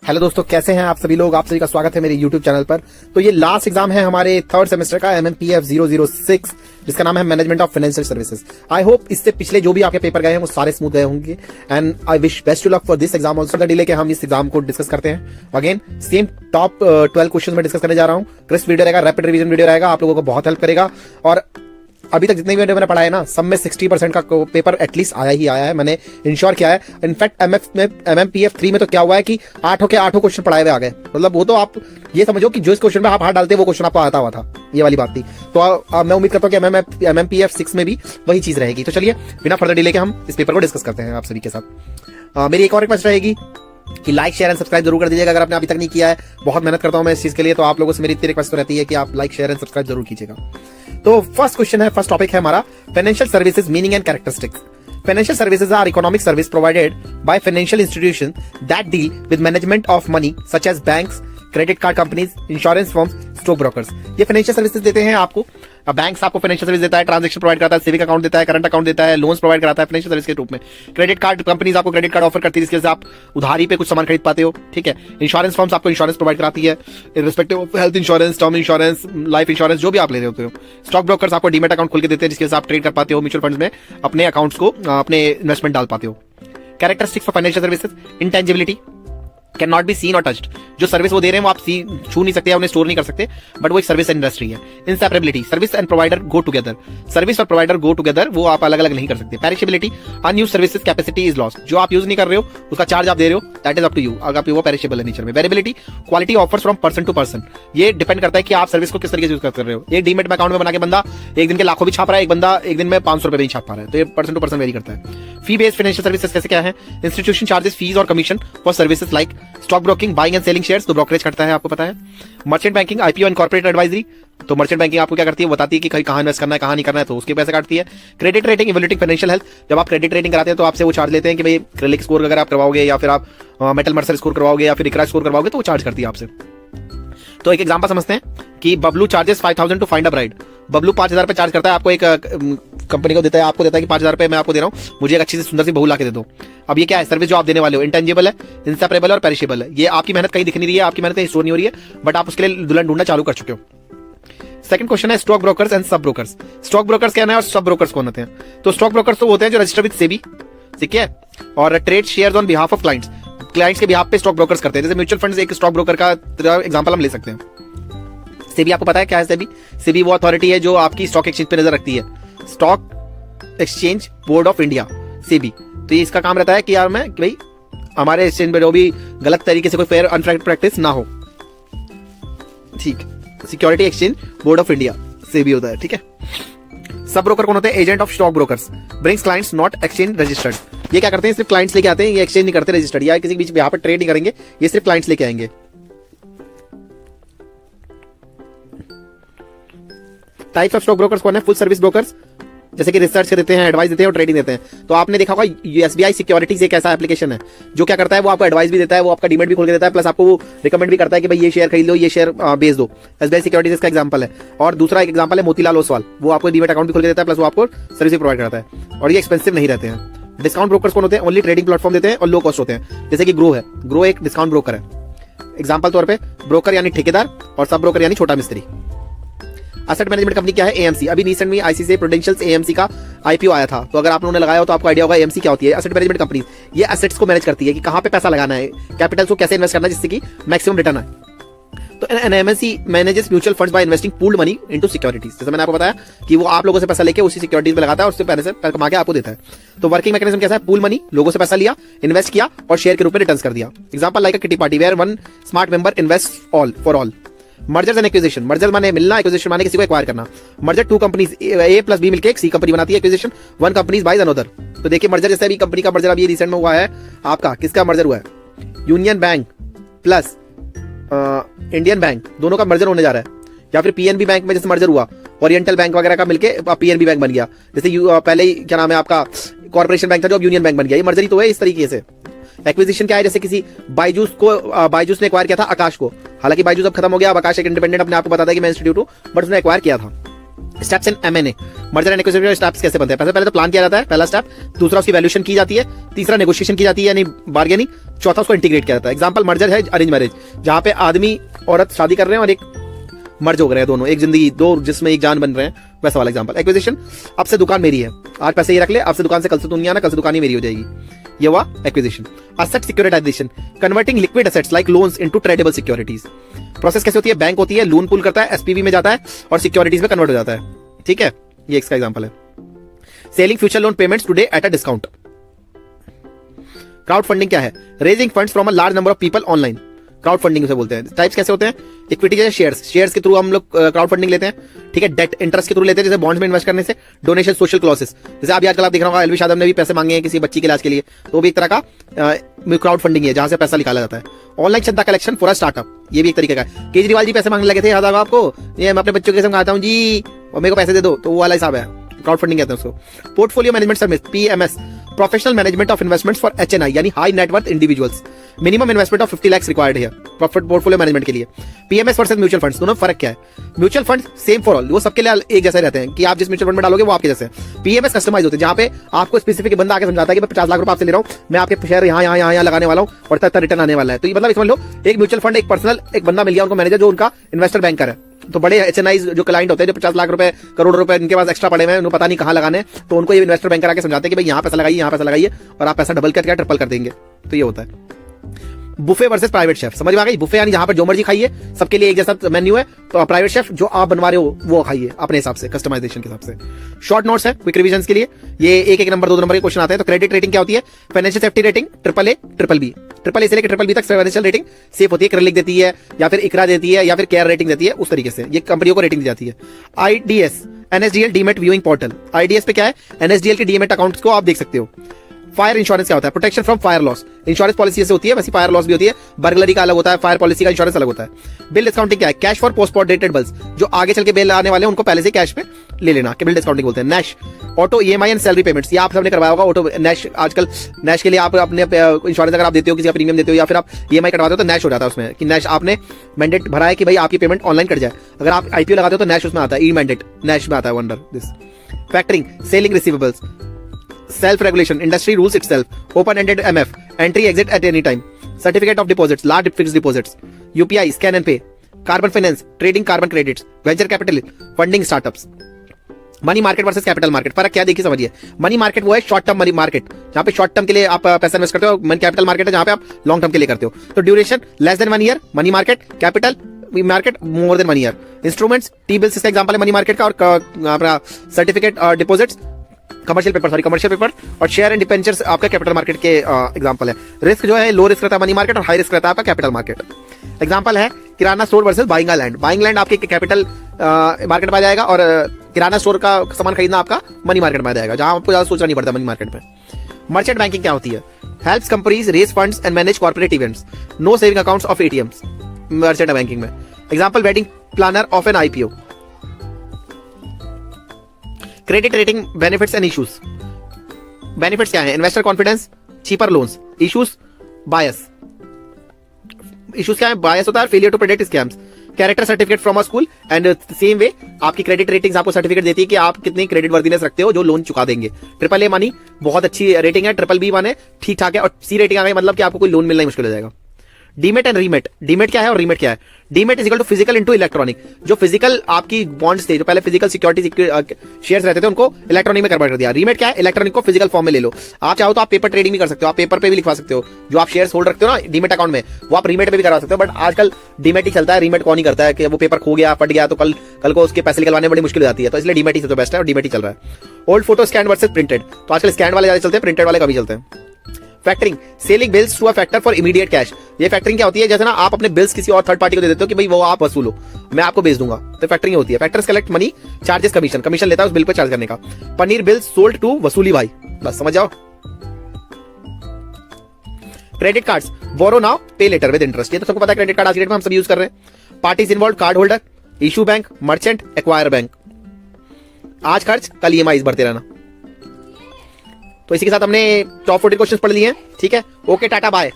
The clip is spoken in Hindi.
हेलो दोस्तों, कैसे हैं आप सभी लोग। आप सभी का स्वागत है मेरे YouTube चैनल पर। तो ये लास्ट एग्जाम है हमारे थर्ड सेमेस्टर का MMPF 006, जिसका नाम है management of financial services. I hope इससे पिछले जो भी आपके पेपर गए हैं वो सारे स्मूथ गए होंगे and I wish best to luck for this exam also. डिले के हम इस एग्जाम को डिस्कस करते हैं। अगेन सेम टॉप 12 क्वेश्चन में डिस्कस करने जा रहा हूँ। क्रिस्प वीडियो रहेगा, रैपिड रिवीजन वीडियो रहेगा, आप लोगों को बहुत हेल्प करेगा। और अभी तक जितने वीडियो मैंने पढ़ा है ना, सब में 60% का पेपर एटलीस्ट आया ही आया है, मैंने इंश्योर किया है। इनफैक्ट MMPF 3 में तो क्या हुआ है कि 8 के 8 क्वेश्चन पढ़ाए हुए आ गए। मतलब वो तो आप ये समझो कि जो इस क्वेश्चन में आप हाथ डालते वो क्वेश्चन आपको आता हुआ था, ये वाली बात थी। तो मैं उम्मीद करता हूँ कि MMPF 6 में भी वही चीज रहेगी। तो चलिए बिना फर्दर डिले के हम इस पेपर को डिस्कस करते हैं आप सभी के साथ। मेरी एक और रिक्वेस्ट रहेगी कि लाइक शेयर एंड सब्सक्राइब जरूर कर दीजिएगा अगर आपने अभी तक नहीं किया है। बहुत मेहनत करता हूं मैं इस चीज के लिए, तो आप लोगों से मेरी इतनी रिक्वेस्ट तो रहती है कि आप लाइक शेयर एंड सब्सक्राइब जरूर कीजिएगा। तो फर्स्ट क्वेश्चन है, फर्स्ट टॉपिक है हमारा financial services meaning and characteristics. Financial services are economic service provided by financial institutions that deal with management of money such as banks, credit card companies, insurance firms, stock brokers। ये फाइनेंशियल सर्विसेज देते हैं आपको। बैंक्स आपको फाइनेंशियल सर्विस देता है, ट्रांजैक्शन प्रोवाइड करता है, सेविंग अकाउंट देता है, करंट अकाउंट देता है, लोन्स प्रोवाइड कराता है फाइनेंशियल सर्विस के रूप में। क्रेडिट कार्ड कंपनीज आपको क्रेडिट कार्ड ऑफर करती है, जिसके से आप उधारी पे कुछ सामान खरीद पाते हो। ठीक है। इंश्योरेंस फर्म्स आपको इंश्योरेंस प्रोवाइड कराती है, respective of health insurance, term insurance, life insurance, जो भी आप ले रहे होते हो। स्टॉक ब्रोकर्स आपको डीमेट अकाउंट खोल के देते हैं, जिसके से आप ट्रेड कर पाते हो, म्यूचुअल फंड्स में अपने अकाउंट्स को, अपने इन्वेस्टमेंट डाल पाते हो। Characteristics for financial services, intangibility, can not be seen और टच्ड। जो सर्विस वो दे रहे हैं वो आप छू नहीं सकते या उन्हें स्टोर नहीं कर सकते, बट वो एक सर्विस इंडस्ट्री है। Inseparability, service and provider go together, service और प्रोवाइडर गो टुगेदर, वो आप अलग अलग नहीं कर सकते। Perishability, unused services capacity is lost, जो आप यूज नहीं कर रहे हो उसका चार्ज आप दे रहे हो, that is up to you, अगर आप वो पेरिशेबल है नेचर में। Variability, quality offers from person to person, ये डिपेंड करता है कि आप सर्विस को किस तरीके से यूज कर रहे हो। एक डीमेट अकाउंट में बना के बंदा एक दिन के लाखों भी छाप रहा है, एक बंदा एक दिन में 500 रुपए भी छाप पा रहा है, तो ये पर्सन टू पर्सन वेरी करता है। फी बेस्ड फाइनेंशियल सर्विसेज कैसे क्या है, इंस्टीट्यूशन चार्जेस फीस और commission for services like stock broking, buying and selling shares, तो ब्रोकरेज करता है, आपको पता है। Merchant banking, IPO and corporate advisory, तो मर्चेंट बैंकिंग आपको क्या करती है, बताती है कि कहीं कहां इन्वेस्ट करना है, कहां नहीं करना है, तो उसके पैसे काटती है। Credit rating, evaluating financial health, जब आप क्रेडिट रेटिंग कराते हैं तो आपसे वो चार्ज लेते हैं कि भाई क्रेडिट स्कोर अगर आप करवाओगे या फिर आप मेटल मर्सर स्कोर करवाओगे या फिर इकरा स्कोर करवाओगे तो वो चार्ज करती है आपसे। तो एक एग्जांपल समझते हैं कि Bablu charges 5000 to find a bride. Bablu 5000 रुपए चार्ज करता है, आपको एक कंपनी को देता है, आपको देता है कि 5000 रुपए मैं आपको दे रहा हूं, मुझे एक अच्छी सी सुंदर सी बहू ला के दे दो। अब ये क्या है, सर्विस जो आप देने वाले हो इंटेंजिबल है, इंसेपरेबल और पेरिशेबल है। ये आपकी मेहनत कहीं दिख नहीं रही है, आपकी मेहनत कहीं स्टोर नहीं हो रही है, बट आप उसके लिए दुल्हन ढूंढना चालू कर चुके हो। सेकंड क्वेश्चन है स्टॉक ब्रोकर्स एंड सब ब्रोकर्स। स्टॉक ब्रोकर्स क्या है और सब ब्रोकर्स कौन होते हैं? तो स्टॉक ब्रोकर्स तो होते हैं जो रजिस्टर विद सेबी, ठीक है, और trade shares on behalf of clients, clients के बिहाफ पे स्टॉक ब्रोकर्स करते हैं। जैसे म्यूचुअल फंड्स एक स्टॉक ब्रोकर का एग्जांपल हम ले सकते हैं। सेबी आपको पता है क्या है? सेबी, सेबी वो अथॉरिटी है जो आपकी स्टॉक एक्सचेंज पे नजर रखती है, stock exchange board of India, SEBI. तो ये इसका काम रहता है कि यार मैं कि भाई हमारे एक्सचेंज में जो भी गलत तरीके से कोई फेयर अनफेयर प्रैक्टिस ना हो, ठीक। Security exchange board of India, SEBI होता है, ठीक है। सब ब्रोकर कौन होते हैं? Agent of stock brokers, brings clients not exchange registered. ये क्या करते हैं? सिर्फ क्लाइंट्स लेके आते हैं, ये एक्सचेंज नहीं करते रजिस्टर्ड, या किसी के बीच यहाँ पर ट्रेड नहीं करेंगे, ये सिर्फ क्लाइंट्स लेके आएंगे। टाइप्स ऑफ स्टॉक ब्रोकर्स कौन है? फुल सर्विस ब्रोकर्स, जैसे कि रिसर्च देते हैं, एडवाइस देते हैं और ट्रेडिंग देते हैं। तो आपने देखा होगा SBI सिक्योरिटीज एक ऐसा एप्लीकेशन है जो क्या करता है, वो आपको एडवाइस भी देता है, वो आपका डीमेट भी खोल के देता है, प्लस आपको वो रिकमेंड भी करता है कि भाई ये शेयर खरीद लो, ये शेयर बेच दो। SBI सिक्योरिटीज इसका एग्जांपल है। और दूसरा एक एग्जांपल है मोतीलाल ओसवाल, वो आपको डीमेट अकाउंट भी खोल के देता है, प्लस वो आपको सर्विस भी प्रोवाइड करता है, और ये एक्सपेंसिव नहीं रहते हैं। डिस्काउंट ब्रोकर्स कौन होते हैं? ओनली ट्रेडिंग प्लेटफॉर्म देते हैं और लो कॉस्ट होते हैं, जैसे कि ग्रो है, ग्रो एक डिस्काउंट ब्रोकर है। एग्जाम्पल तौर पर ब्रोकर यानी ठेकेदार और सब ब्रोकर यानी छोटा मिस्त्री। एसेट मैनेजमेंट कंपनी क्या है? AMC। अभी रिसेंट में ICICI प्रूडेंशियल AMC का IPO आया था, तो अगर आप लोगों ने लगाया हो तो आपको आइडिया होगा AMC क्या होती है। एसेट मैनेजमेंट कंपनी ये एसेट्स को मैनेज करती है कि कहां पे पैसा लगाना है, कैपिटल को कैसे इन्वेस्ट करना है जिससे कि मैक्सिमम रिटर्न आए। तो MNC manages mutual funds by investing pooled money into securities. जैसे मैंने आपको बताया कि वो आप लोगों से पैसा लेके उसी सिक्योरिटीज में लगाता है और उससे पैसे कमा के आपको देता है। तो वर्किंग मैकेनिज्म कैसा है? पूल मनी, लोगों से पैसा लिया, इन्वेस्ट किया और शेयर के रूप में रिटर्न कर दिया। Example like a kitty party where one smart member invest all for all. Mergers and acquisition, merger माने मिलना, एक्विजिशन माने किसी को एक्वायर करना। Merger two companies A plus B मिलकर एक C कंपनी बनाती है, acquisition one companies buys another. तो देखिए मर्जर जैसे अभी कंपनी का मर्जर अभी रिसेंट में हुआ है, आपका किसका मर्जर हुआ है? Union bank plus Indian bank, दोनों का मर्जर होने जा रहा है। या फिर PNB बैंक में जैसे मर्जर हुआ, ओरिएंटल बैंक वगैरह का मिलके PNB बैंक बन गया। जैसे पहले ही क्या नाम है आपका कॉर्पोरेशन बैंक था जो अब यूनियन बैंक बन गया, ये मर्जर ही तो है इस तरीके से। एक्विजिशन क्या है? जैसे किसी बायजूस ने एक्वायर किया था आकाश को, हालांकि बायजूस अब खत्म हो गया, अब आकाश एक इंडिपेंडेंट अपने आप को बताता है कि मैं इंस्टीट्यूट हूं, बट उसने एक्वायर किया था। Steps in M&A, merger and acquisition steps कैसे बनते हैं? पहले तो प्लान किया जाता है, पहला स्टेप। दूसरा उसकी वैल्यूएशन की जाती है। तीसरा नेगोशिएशन की जाती है यानी बार्गेनिंग। चौथा उसको इंटीग्रेट किया जाता है। एग्जाम्पल मर्जर है अरेंज मैरिज, जहां पे आदमी औरत शादी कर रहे हैं और एक मर्ज हो गए हैं दोनों, एक जिंदगी दो जिसमें एक जान बन रहे हैं, वैसा वाला एग्जाम्पल। एक्विजिशन, अब से दुकान मेरी है, आज पैसे ये रख ले, अब से दुकान से कल से तू नहीं आना, कल से दुकान ही मेरी हो जाएगी, ये हुआ acquisition. Asset securitization, converting liquid assets like loans into tradable securities. Process कैसे होती है? बैंक होती है, लोन पुल करता है, एसपीवी में जाता है और सिक्योरिटीज में कन्वर्ट हो जाता है, ठीक है, ये इसका एग्जाम्पल है। Selling future loan payments today at a discount. Crowd funding क्या है? Raising funds from a large number of people online, crowd funding उसे बोलते हैं। टाइप्स कैसे होते हैं? इक्विटी जैसे शेयर्स के थ्रू हम लोग क्राउड फंडिंग लेते हैं, ठीक है। डेट इंटरेस्ट के थ्रू लेते हैं, जैसे बॉन्ड्स में इन्वेस्ट करने से। डोनेशन, सोशल क्लॉसेस, जैसे अभी आजकल आप देख रहे होगा एलवी यादव ने भी पैसे मांगे हैं किसी बच्ची के इलाज के लिए, तो भी एक तरह का क्राउड फंडिंग है, जहां से पैसा निकाला जाता है। ऑनलाइन चंदा कलेक्शन फॉर अ स्टार्टअप, ये भी एक तरीके का है। केजरीवाल जी पैसे मांगने लगे थे, याद होगा आपको, ये मैं अपने बच्चों के संग आता हूँ जी और मेरे को पैसे दे दो, तो वो वाला हिसाब है, क्राउड फंडिंग कहते हैं उसको। Portfolio management service, PMS, professional management of investments for HNI, यानी high net worth individuals. Minimum investment of 50 lakh required है पोर्टफोलियो मैनेजमेंट के लिए। पीएमएस वर्सेस म्यूचुअल फंड्स, दोनों फर्क क्या है? Mutual fund same for all, वो सबके लिए एक जैसे रहते हैं कि आप जिस म्यूचुअल फंड में डालोगे वो आपके जैसे। पीएमएस कस्टमाइज होते हैं, जहां पे आपको स्पेसिफिक बंदा आके समझाता है कि मैं 50 लाख रुपए आपसे ले रहा हूं, मैं आपके शेयर यहाँ लगाने वाला हूं और तब रिटर्न आने वाला है। तो ये मतलब समझ लो, एक म्यूचुअल फंड एक पर्सनल एक बंदा मिल गया उनको मैनेजर, जो उनका इन्वेस्टर बैंकर है। तो बड़े एचएनआई जो क्लाइंट होते हैं, जो 50 लाख रुपए करोड़ रुपए इनके पास एक्स्ट्रा पड़े हुए हैं, उनको पता नहीं कहां लगाने, तो उनको ये इन्वेस्टर बैंकर आके समझाते हैं कि भाई यहाँ पैसा लगाइए, यहाँ पैसा लगाइए और आप पैसा डबल करके ट्रिपल कर देंगे। तो ये होता है। बुफे वर्सेस प्राइवेट शेफ, समझ में आ गई? बुफे यानी जहां पर जो मर्जी खाइए, सबके लिए एक जैसा मेन्यू है। तो प्राइवेट शेफ जो आप बनवा रहे हो वो खाइए अपने हिसाब से, कस्टमाइजेशन के हिसाब से। शॉर्ट नोट्स है क्विक रिवीजन्स के लिए, ये एक नंबर 2 नंबर के क्वेश्चन आते हैं। तो क्रेडिट रेटिंग क्या होती है? Financial safety rating AAA, BBB से लेकर BBB तक फाइनेंशियल रेटिंग सेफ होती है। क्रेडिट लिख देती है या फिर इकरा देती है या फिर केयर रेटिंग देती है, उस तरीके से ये कंपनियों को रेटिंग दी जाती है। IDS, NSDL demat viewing portal. IDS पे क्या है? NSDL के डीमेट अकाउंट्स को आप देख सकते हो। फायर इंश्योरेंस क्या होता है? Protection from fire loss, insurance policy जैसे होती है वैसी फायर लॉस भी होती है। बर्गलरी का अलग होता है, फायर पॉलिसी का इंश्योरेंस अलग होता है। बिल डिस्काउंटिंग क्या है? कैश फॉर पोस्टपोर्टेड बिल्स, जो आगे चल के बिल आने वाले हैं उनको पहले से कैश में ले लेना, कि बिल डिस्काउंटिंग बोलते हैं। Nash, auto EMI and salary payments, ये आप सबने करवाया होगा। ऑटो नैश, आजकल नैश के लिए आप अपने इंश्योरेंस अगर आप देते हो, किसी का प्रीमियम देते हो या फिर आप EMI कटवाते हो, तो नैश हो जाता है उसमें कि नैश आपने मैंडेट भरा है कि भाई आपकी पेमेंट ऑनलाइन कट जाए। अगर आप IPO लगाते हो तो नैश उसमें आता है, ई मैंडेट नैश में आता है under this. Factoring, selling receivables, self regulation, industry rules itself, open ended MF, entry exit at any time, certificate of deposits, large fixed deposits, UPI, scan and pay, carbon finance, trading carbon credits, venture capital, funding startups। Money market versus capital market, फर्क क्या देखिए समझिए। मनी मार्केट वो है शॉर्ट टर्म मनी मार्केट, जहां पे शॉर्ट टर्म के लिए आप पैसा इन्वेस्ट करते हो। कैपिटल मार्केट है जहां पे आप लॉन्ग टर्म के लिए करते हो। तो duration less than 1 year money market, capital market more than 1 year. Instruments, T bills इसका एग्जांपल है मनी मार्केट का, और अपना सर्टिफिकेट डिपॉजिट्स कमर्शियल पेपर और शेयर एंड डिबेंचर्स आपका कैपिटल मार्केट के एग्जांपल है। रिस्क जो है लो रिस्क रहता है मनी मार्केट और हाई रिस्क रहता है आपका कैपिटल मार्केट। एग्जांपल है kirana store versus buying land. Buying land आपके कैपिटल मार्केट में आ जाएगा और किराना स्टोर का सामान खरीदना आपका मनी मार्केट में आ जाएगा, जहां आपको ज्यादा सोचना नहीं पड़ता मनी मार्केट में। मर्चेंट बैंकिंग क्या होती है? Helps companies raise funds and manage corporate events, no saving accounts of ATMs merchant banking में। Example wedding planner of an IPO। Credit rating benefits and issues. Benefits क्या है? Investor confidence, cheaper loans. Issues, bias. Issues क्या है? बायस होता है failure to predict scams. Character certificate from a school and same way आपकी क्रेडिट रेटिंग्स आपको सर्टिफिकेट देती है कि आप कितनी क्रेडिट वर्दीनेस रखते हो जो लोन चुका देंगे। AAA मनी बहुत अच्छी रेटिंग है, BBB माने ठीक ठाक है, और C रेटिंग आ गई मतलब कि आपको कोई लोन मिलना ही मुश्किल हो जाएगा। Demat and रीमेट। डीमेट क्या है और रीमेट क्या है? Demat is equal to physical into electronic. जो फिजिकल आपकी बॉन्ड्स थे, जो पहले फिजिकल सिक्योरिटी शेयर्स रहते थे, उनको इलेक्ट्रॉनिक में कन्वर्ट कर दिया। रीमेट क्या है? इलेक्ट्रॉनिक को फिजिकल फॉर्म में ले लो। आप चाहो तो आप पेपर ट्रेडिंग भी कर सकते हो, आप पेपर पे भी लिखवा सकते हो। जो आप शेयर्स होल्ड रखते हो ना डीमेट अकाउंट में, वो आप रीमेट पे भी करवा सकते हो। बट आजकल डीमेट ही चलता है, रीमेट कौन ही करता है कि वो पेपर खो गया फट गया तो कल को उसके पैसे निकलवाने में बड़ी मुश्किल हो जाती है। तो इसलिए डीमेट ही सबसे बेस्ट है और डीमेट ही चल रहा है। Old photo scan versus printed. तो आजकल स्कैन वाले ज्यादा चलते हैं, प्रिंटेड वाले कभी चलते हैं। Factoring, selling bills to a factor for immediate cash. ये फैक्टरिंग क्या होती है? जैसे ना आप अपने बिल्स किसी और थर्ड पार्टी को दे देते हो कि भाई वो आप वसूलो, मैं आपको भेज दूंगा, तो फैक्टरिंग होती है। Factors collect money, charges commission लेता है उस बिल पे चार्ज करने का। पनीर बिल्स सोल्ड टू वसूली भाई, बस समझ जाओ। क्रेडिट कार्ड्स, बोरो नाउ पे लेटर विद इंटरेस्ट। ये तो सबको पता है, क्रेडिट कार्ड आज की डेट में हम सब यूज कर रहे हैं। Parties involve, card holder, issue bank, merchant, acquire bank. आज खर्च कल EMI भरते रहना। तो इसी के साथ हमने टॉप 40 क्वेश्चंस पढ़ लिए हैं। ठीक है, ओके, टाटा बाय।